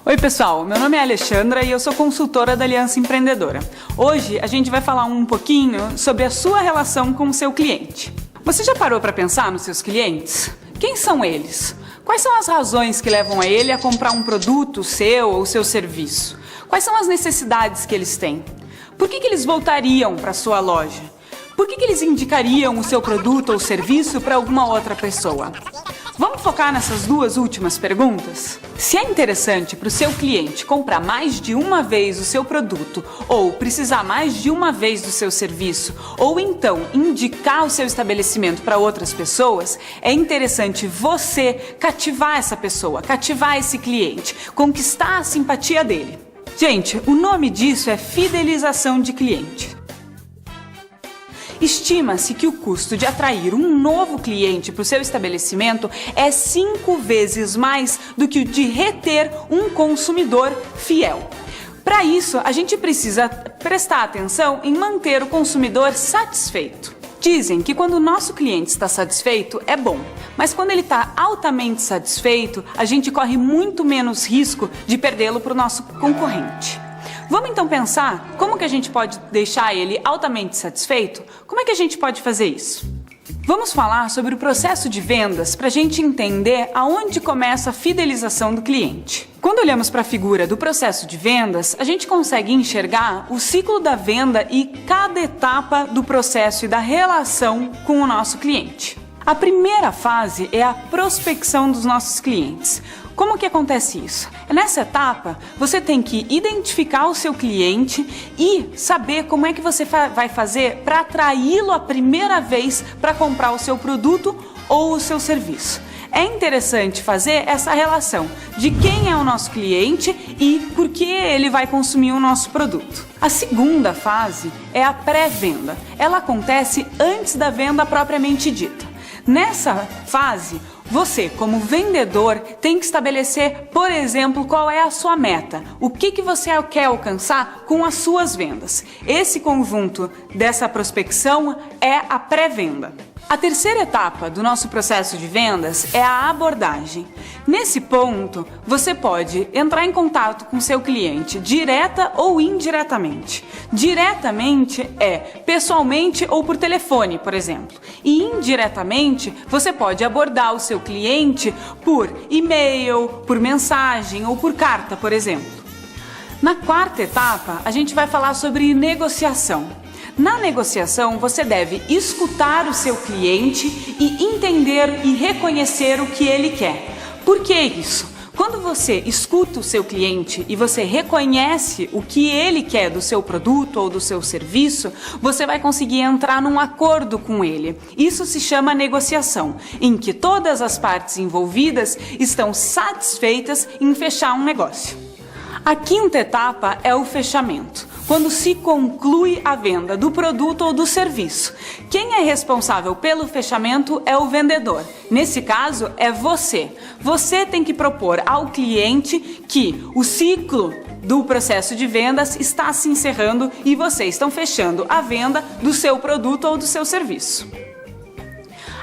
Oi pessoal, meu nome é Alexandra e eu sou consultora da Aliança Empreendedora. Hoje a gente vai falar um pouquinho sobre a sua relação com o seu cliente. Você já parou para pensar nos seus clientes? Quem são eles? Quais são as razões que levam a ele a comprar um produto seu ou seu serviço? Quais são as necessidades que eles têm? Por que eles voltariam para a sua loja? Por que eles indicariam o seu produto ou serviço para alguma outra pessoa? Vamos focar nessas duas últimas perguntas? Se é interessante para o seu cliente comprar mais de uma vez o seu produto, ou precisar mais de uma vez do seu serviço, ou então indicar o seu estabelecimento para outras pessoas, é interessante você cativar essa pessoa, cativar esse cliente, conquistar a simpatia dele. Gente, o nome disso é fidelização de cliente. Estima-se que o custo de atrair um novo cliente para o seu estabelecimento é 5 vezes mais do que o de reter um consumidor fiel. Para isso, a gente precisa prestar atenção em manter o consumidor satisfeito. Dizem que quando o nosso cliente está satisfeito é bom, mas quando ele está altamente satisfeito, a gente corre muito menos risco de perdê-lo para o nosso concorrente. Vamos então pensar como que a gente pode deixar ele altamente satisfeito? Como é que a gente pode fazer isso? Vamos falar sobre o processo de vendas para a gente entender aonde começa a fidelização do cliente. Quando olhamos para a figura do processo de vendas, a gente consegue enxergar o ciclo da venda e cada etapa do processo e da relação com o nosso cliente. A primeira fase é a prospecção dos nossos clientes. Como que acontece isso? Nessa etapa, você tem que identificar o seu cliente e saber como é que você vai fazer para atraí-lo a primeira vez para comprar o seu produto ou o seu serviço. É interessante fazer essa relação de quem é o nosso cliente e por que ele vai consumir o nosso produto. A segunda fase é a pré-venda. Ela acontece antes da venda propriamente dita. Nessa fase, você, como vendedor, tem que estabelecer, por exemplo, qual é a sua meta. O que você quer alcançar com as suas vendas. Esse conjunto dessa prospecção é a pré-venda. A terceira etapa do nosso processo de vendas é a abordagem. Nesse ponto, você pode entrar em contato com seu cliente direta ou indiretamente. Diretamente é pessoalmente ou por telefone, por exemplo. E indiretamente, você pode abordar o seu cliente por e-mail, por mensagem ou por carta, por exemplo. Na quarta etapa, a gente vai falar sobre negociação. Na negociação, você deve escutar o seu cliente e entender e reconhecer o que ele quer. Por que isso? Quando você escuta o seu cliente e você reconhece o que ele quer do seu produto ou do seu serviço, você vai conseguir entrar num acordo com ele. Isso se chama negociação, em que todas as partes envolvidas estão satisfeitas em fechar um negócio. A quinta etapa é o fechamento, quando se conclui a venda do produto ou do serviço. Quem é responsável pelo fechamento é o vendedor. Nesse caso, é você. Você tem que propor ao cliente que o ciclo do processo de vendas está se encerrando e vocês estão fechando a venda do seu produto ou do seu serviço.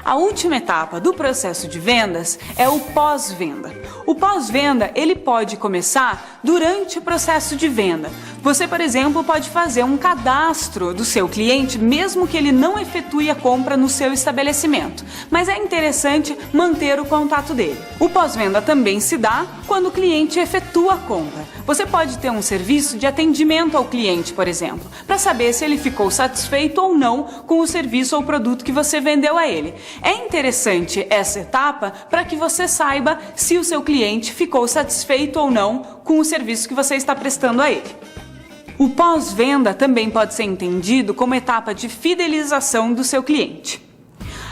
A última etapa do processo de vendas é o pós-venda. O pós-venda, ele pode começar durante o processo de venda. Você, por exemplo, pode fazer um cadastro do seu cliente, mesmo que ele não efetue a compra no seu estabelecimento. Mas é interessante manter o contato dele. O pós-venda também se dá quando o cliente efetua a compra. Você pode ter um serviço de atendimento ao cliente, por exemplo, para saber se ele ficou satisfeito ou não com o serviço ou produto que você vendeu a ele. É interessante essa etapa para que você saiba se o seu cliente ficou satisfeito ou não com o serviço que você está prestando a ele. O pós-venda também pode ser entendido como etapa de fidelização do seu cliente.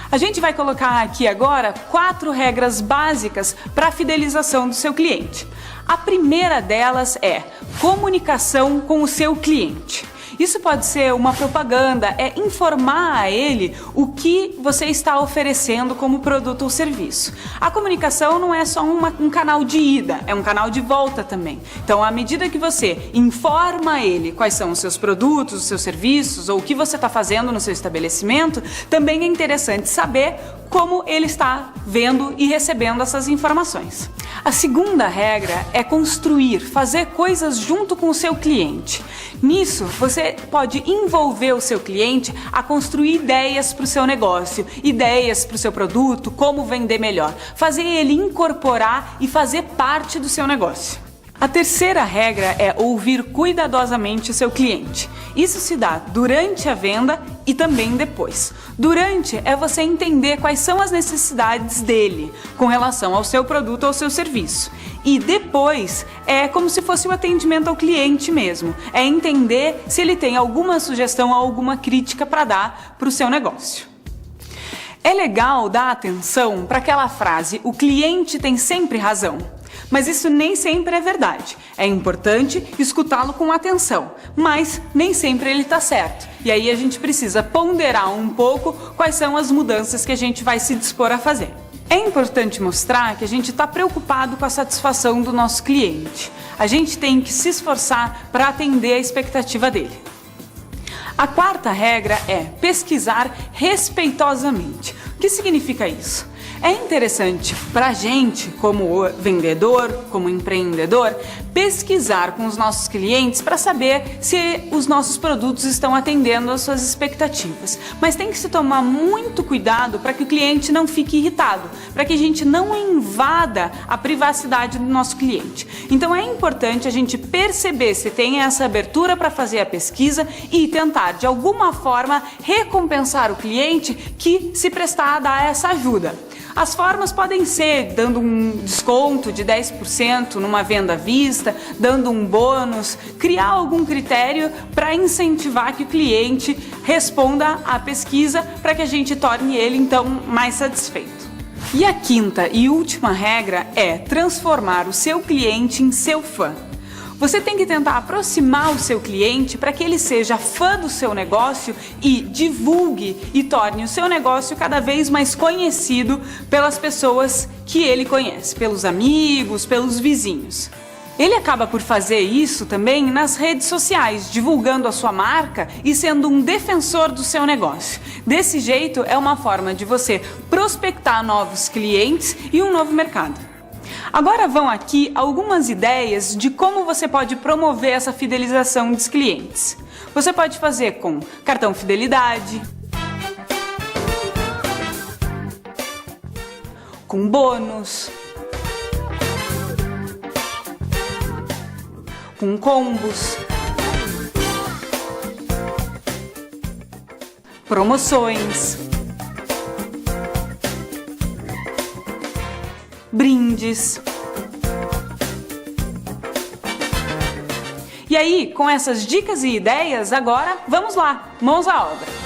A gente vai colocar aqui agora 4 regras básicas para a fidelização do seu cliente. A primeira delas é comunicação com o seu cliente. Isso pode ser uma propaganda, é informar a ele o que você está oferecendo como produto ou serviço. A comunicação não é só um canal de ida, é um canal de volta também. Então, à medida que você informa ele quais são os seus produtos, os seus serviços ou o que você está fazendo no seu estabelecimento, também é interessante saber como ele está vendo e recebendo essas informações. A segunda regra é construir, fazer coisas junto com o seu cliente. Nisso, você pode envolver o seu cliente a construir ideias para o seu negócio, ideias para o seu produto, como vender melhor, fazer ele incorporar e fazer parte do seu negócio. A terceira regra é ouvir cuidadosamente o seu cliente. Isso se dá durante a venda e também depois. Durante é você entender quais são as necessidades dele com relação ao seu produto ou ao seu serviço. E depois é como se fosse o atendimento ao cliente mesmo. É entender se ele tem alguma sugestão ou alguma crítica para dar para o seu negócio. É legal dar atenção para aquela frase: o cliente tem sempre razão. Mas isso nem sempre é verdade. É importante escutá-lo com atenção, mas nem sempre ele está certo. E aí a gente precisa ponderar um pouco quais são as mudanças que a gente vai se dispor a fazer. É importante mostrar que a gente está preocupado com a satisfação do nosso cliente. A gente tem que se esforçar para atender a expectativa dele. A quarta regra é pesquisar respeitosamente. O que significa isso? É interessante para a gente, como vendedor, como empreendedor, pesquisar com os nossos clientes para saber se os nossos produtos estão atendendo às suas expectativas. Mas tem que se tomar muito cuidado para que o cliente não fique irritado, para que a gente não invada a privacidade do nosso cliente. Então é importante a gente perceber se tem essa abertura para fazer a pesquisa e tentar, de alguma forma, recompensar o cliente que se prestar a dar essa ajuda. As formas podem ser dando um desconto de 10% numa venda à vista, dando um bônus, criar algum critério para incentivar que o cliente responda à pesquisa para que a gente torne ele então mais satisfeito. E a quinta e última regra é transformar o seu cliente em seu fã. Você tem que tentar aproximar o seu cliente para que ele seja fã do seu negócio e divulgue e torne o seu negócio cada vez mais conhecido pelas pessoas que ele conhece, pelos amigos, pelos vizinhos. Ele acaba por fazer isso também nas redes sociais, divulgando a sua marca e sendo um defensor do seu negócio. Desse jeito, é uma forma de você prospectar novos clientes e um novo mercado. Agora vão aqui algumas ideias de como você pode promover essa fidelização dos clientes. Você pode fazer com cartão fidelidade, com bônus, com combos, promoções, brindes. E aí, com essas dicas e ideias, agora vamos lá, mãos à obra!